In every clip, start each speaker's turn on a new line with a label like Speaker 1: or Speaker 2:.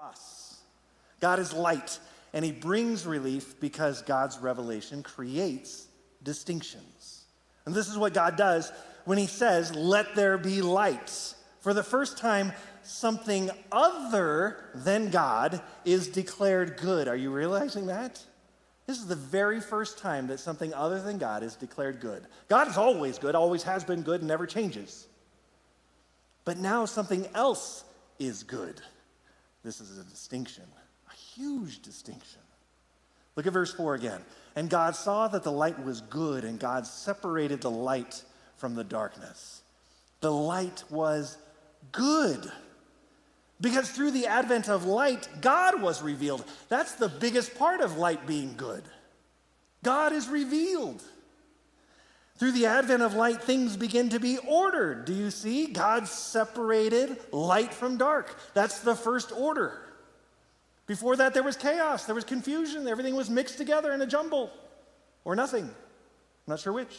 Speaker 1: us. God is light, and he brings relief because God's revelation creates distinctions. And this is what God does when he says, "Let there be light." For the first time, something other than God is declared good. Are you realizing that? This is the very first time that something other than God is declared good. God is always good, always has been good, and never changes. But now something else is good. This is a distinction, a huge distinction. Look at verse 4 again. And God saw that the light was good, and God separated the light from the darkness. The light was good. Because through the advent of light, God was revealed. That's the biggest part of light being good. God is revealed. Through the advent of light, things begin to be ordered. Do you see? God separated light from dark. That's the first order. Before that, there was chaos, there was confusion, everything was mixed together in a jumble, or nothing. I'm not sure which.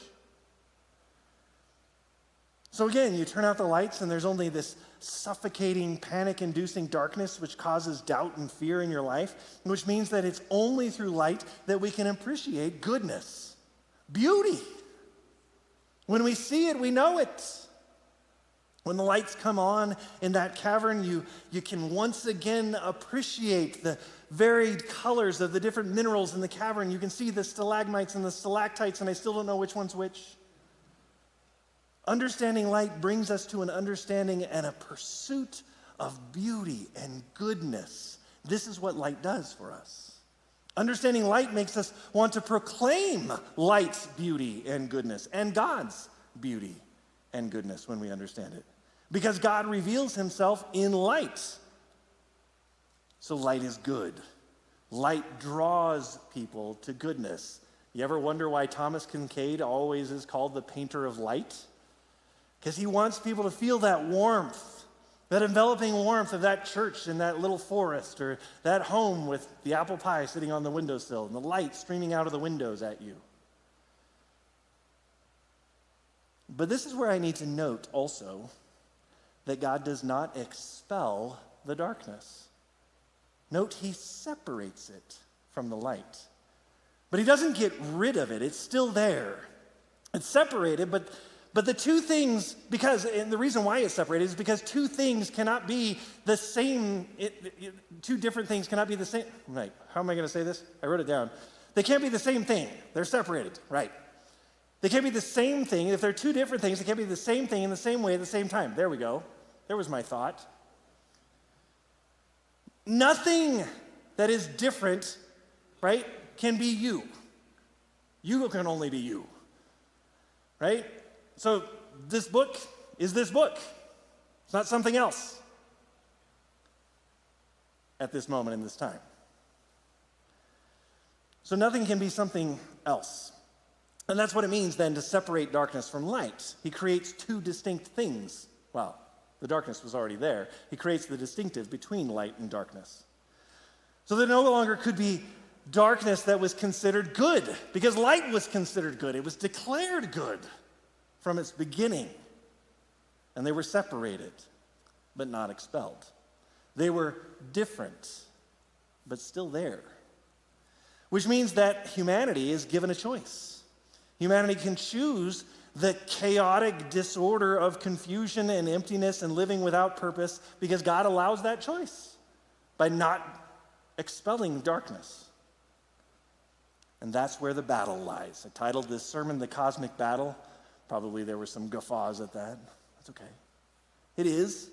Speaker 1: So again, you turn out the lights and there's only this suffocating, panic-inducing darkness which causes doubt and fear in your life, which means that it's only through light that we can appreciate goodness, beauty. When we see it, we know it. When the lights come on in that cavern, you can once again appreciate the varied colors of the different minerals in the cavern. You can see the stalagmites and the stalactites, and I still don't know which one's which. Understanding light brings us to an understanding and a pursuit of beauty and goodness. This is what light does for us. Understanding light makes us want to proclaim light's beauty and goodness and God's beauty and goodness when we understand it. Because God reveals himself in light. So light is good. Light draws people to goodness. You ever wonder why Thomas Kincaid always is called the painter of light? Because he wants people to feel that warmth, that enveloping warmth of that church in that little forest, or that home with the apple pie sitting on the windowsill and the light streaming out of the windows at you. But this is where I need to note also that God does not expel the darkness. Note, he separates it from the light. But he doesn't get rid of it. It's still there. It's separated, but the two things, and the reason why it's separated is because two things cannot be the same, two different things cannot be the same. Right, how am I going to say this? I wrote it down. They can't be the same thing. They're separated, right. They can't be the same thing. If they're two different things, they can't be the same thing in the same way at the same time. There we go. There was my thought. Nothing that is different, right, can be you. You can only be you, right? So this book is this book. It's not something else at this moment in this time. So nothing can be something else. And that's what it means then to separate darkness from light. He creates two distinct things. Well, the darkness was already there. He creates the distinctive between light and darkness. So there no longer could be darkness that was considered good, because light was considered good. It was declared good from its beginning. And they were separated, but not expelled. They were different, but still there. Which means that humanity is given a choice. Humanity can choose the chaotic disorder of confusion and emptiness and living without purpose, because God allows that choice by not expelling darkness. And that's where the battle lies. I titled this sermon, The Cosmic Battle. Probably there were some guffaws at that. That's okay. It is.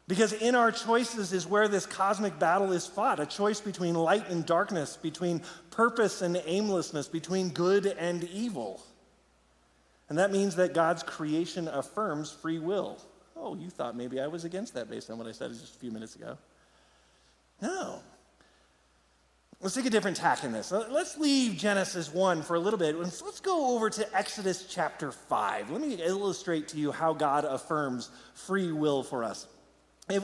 Speaker 1: Because in our choices is where this cosmic battle is fought, a choice between light and darkness, between purpose and aimlessness, between good and evil. And that means that God's creation affirms free will. Oh, you thought maybe I was against that based on what I said just a few minutes ago. No. Let's take a different tack in this. Let's leave Genesis 1 for a little bit. Let's go over to Exodus chapter 5. Let me illustrate to you how God affirms free will for us.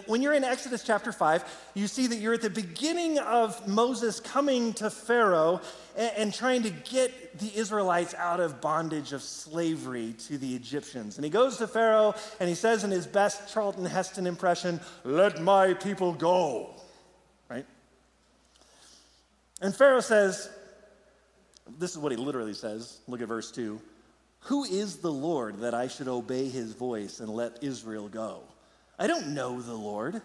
Speaker 1: When you're in Exodus chapter 5, you see that you're at the beginning of Moses coming to Pharaoh and trying to get the Israelites out of bondage of slavery to the Egyptians. And he goes to Pharaoh and he says in his best Charlton Heston impression, "Let my people go." And Pharaoh says, this is what he literally says. Look at verse 2. Who is the Lord that I should obey his voice and let Israel go? I don't know the Lord.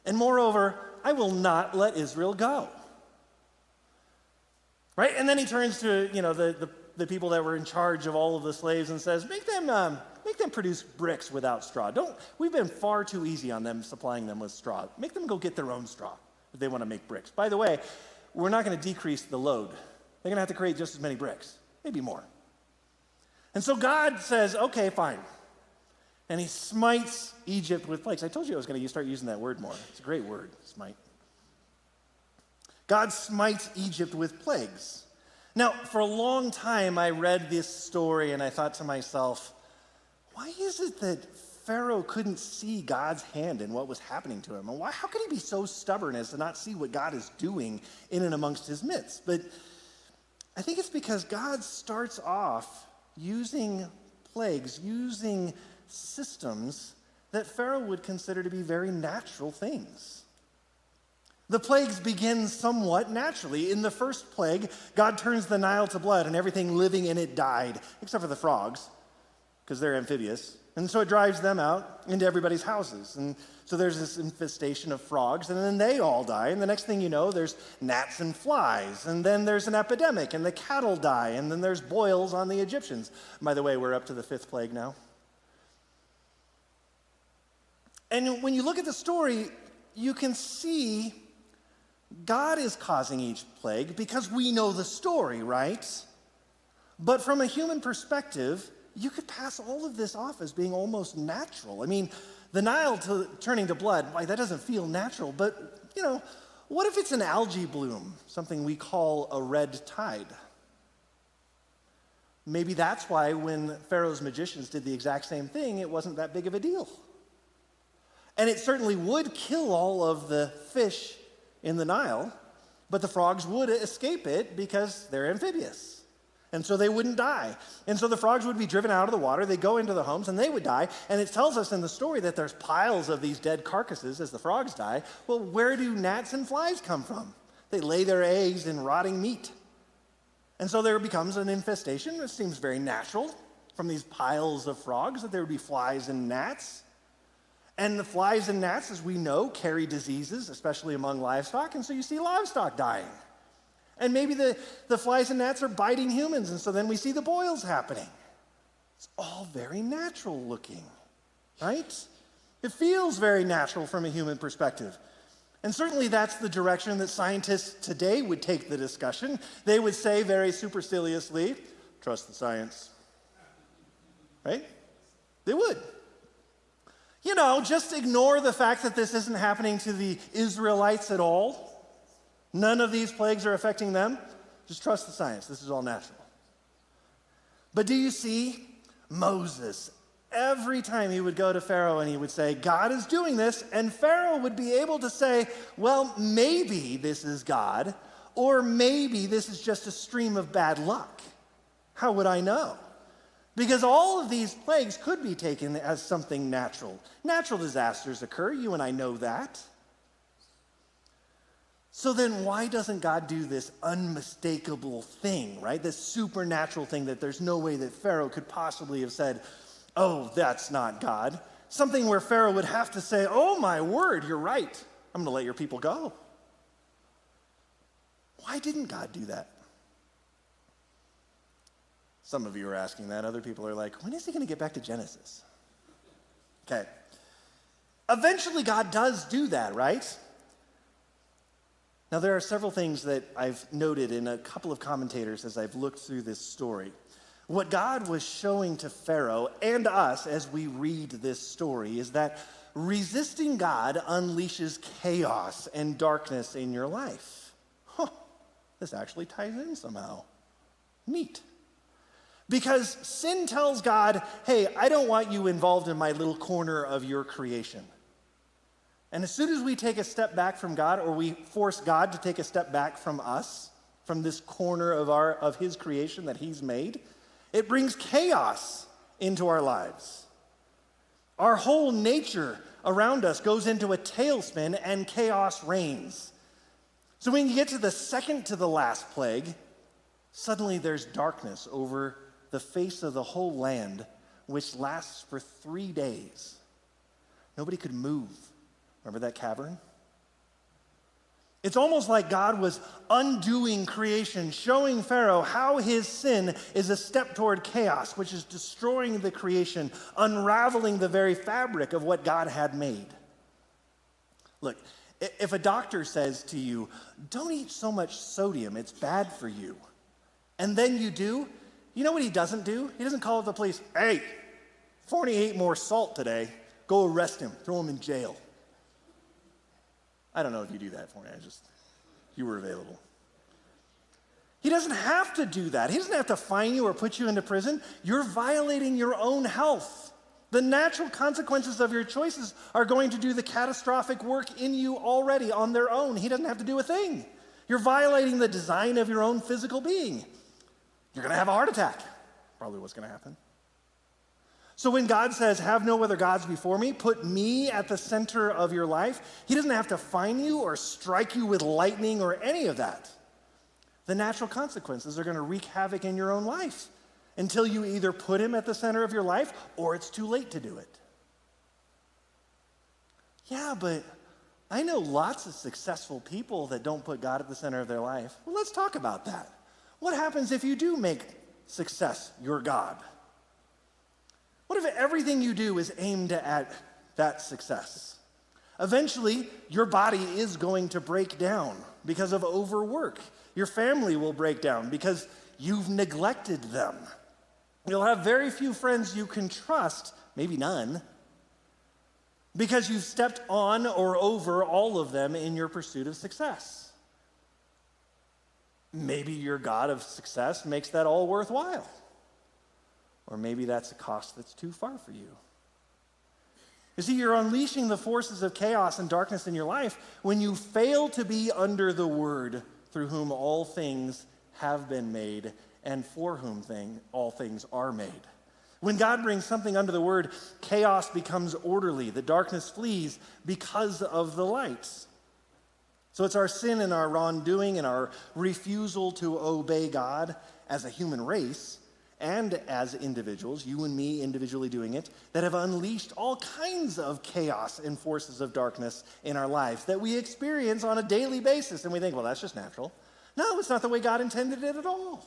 Speaker 1: And moreover, I will not let Israel go. Right? And then he turns to, the people that were in charge of all of the slaves and says, make them produce bricks without straw. We've been far too easy on them supplying them with straw. Make them go get their own straw if they want to make bricks. By the way, we're not going to decrease the load. They're going to have to create just as many bricks, maybe more. And so God says, okay, fine. And he smites Egypt with plagues. I told you I was going to start using that word more. It's a great word, smite. God smites Egypt with plagues. Now, for a long time, I read this story and I thought to myself, why is it that Pharaoh couldn't see God's hand in what was happening to him? And how could he be so stubborn as to not see what God is doing in and amongst his midst? But I think it's because God starts off using plagues, using systems that Pharaoh would consider to be very natural things. The plagues begin somewhat naturally. In the first plague, God turns the Nile to blood and everything living in it died, except for the frogs, because they're amphibious. And so it drives them out into everybody's houses. And so there's this infestation of frogs, and then they all die. And the next thing you know, there's gnats and flies. And then there's an epidemic, and the cattle die. And then there's boils on the Egyptians. By the way, we're up to the 5th plague now. And when you look at the story, you can see God is causing each plague because we know the story, right? But from a human perspective, you could pass all of this off as being almost natural. I mean, the Nile turning to blood, why, that doesn't feel natural. But, what if it's an algae bloom, something we call a red tide? Maybe that's why when Pharaoh's magicians did the exact same thing, it wasn't that big of a deal. And it certainly would kill all of the fish in the Nile, but the frogs would escape it because they're amphibious. And so they wouldn't die. And so the frogs would be driven out of the water, they'd go into the homes, and they would die. And it tells us in the story that there's piles of these dead carcasses as the frogs die. Well, where do gnats and flies come from? They lay their eggs in rotting meat. And so there becomes an infestation. It seems very natural from these piles of frogs that there would be flies and gnats. And the flies and gnats, as we know, carry diseases, especially among livestock. And so you see livestock dying. And maybe the flies and gnats are biting humans, and so then we see the boils happening. It's all very natural looking, right? It feels very natural from a human perspective. And certainly that's the direction that scientists today would take the discussion. They would say very superciliously, trust the science, right? They would. Just ignore the fact that this isn't happening to the Israelites at all. None of these plagues are affecting them. Just trust the science. This is all natural. But do you see Moses? Every time he would go to Pharaoh and he would say, God is doing this, and Pharaoh would be able to say, well, maybe this is God, or maybe this is just a stream of bad luck. How would I know? Because all of these plagues could be taken as something natural. Natural disasters occur. You and I know that. So then why doesn't God do this unmistakable thing, right? This supernatural thing that there's no way that Pharaoh could possibly have said, oh, that's not God. Something where Pharaoh would have to say, oh, my word, you're right. I'm going to let your people go. Why didn't God do that? Some of you are asking that. Other people are like, when is he going to get back to Genesis? Okay. Eventually, God does do that, right? Now, there are several things that I've noted in a couple of commentators as I've looked through this story. What God was showing to Pharaoh and us as we read this story is that resisting God unleashes chaos and darkness in your life. This actually ties in somehow. Neat. Because sin tells God, hey, I don't want you involved in my little corner of your creation. And as soon as we take a step back from God, or we force God to take a step back from us, from this corner of his creation that he's made, it brings chaos into our lives. Our whole nature around us goes into a tailspin and chaos reigns. So when you get to the second to the last plague, suddenly there's darkness over the face of the whole land, which lasts for 3 days. Nobody could move. Remember that cavern? It's almost like God was undoing creation, showing Pharaoh how his sin is a step toward chaos, which is destroying the creation, unraveling the very fabric of what God had made. Look, if a doctor says to you, don't eat so much sodium, it's bad for you, and then you do, you know what he doesn't do? He doesn't call the police, hey, Forney ate more salt today, go arrest him, throw him in jail. I don't know if you do that, Forney, you were available. He doesn't have to do that. He doesn't have to fine you or put you into prison. You're violating your own health. The natural consequences of your choices are going to do the catastrophic work in you already on their own. He doesn't have to do a thing. You're violating the design of your own physical being. You're going to have a heart attack. Probably what's going to happen. So when God says, have no other gods before me, put me at the center of your life, he doesn't have to fine you or strike you with lightning or any of that. The natural consequences are going to wreak havoc in your own life until you either put him at the center of your life or it's too late to do it. Yeah, but I know lots of successful people that don't put God at the center of their life. Well, let's talk about that. What happens if you do make success your God? What if everything you do is aimed at that success? Eventually, your body is going to break down because of overwork. Your family will break down because you've neglected them. You'll have very few friends you can trust, maybe none, because you've stepped on or over all of them in your pursuit of success. Maybe your God of success makes that all worthwhile. Or maybe that's a cost that's too far for you. You see, you're unleashing the forces of chaos and darkness in your life when you fail to be under the Word through whom all things have been made and for whom all things are made. When God brings something under the Word, chaos becomes orderly. The darkness flees because of the light. So it's our sin and our wrongdoing and our refusal to obey God as a human race and as individuals, you and me individually doing it, that have unleashed all kinds of chaos and forces of darkness in our lives that we experience on a daily basis. And we think, well, that's just natural. No, it's not the way God intended it at all.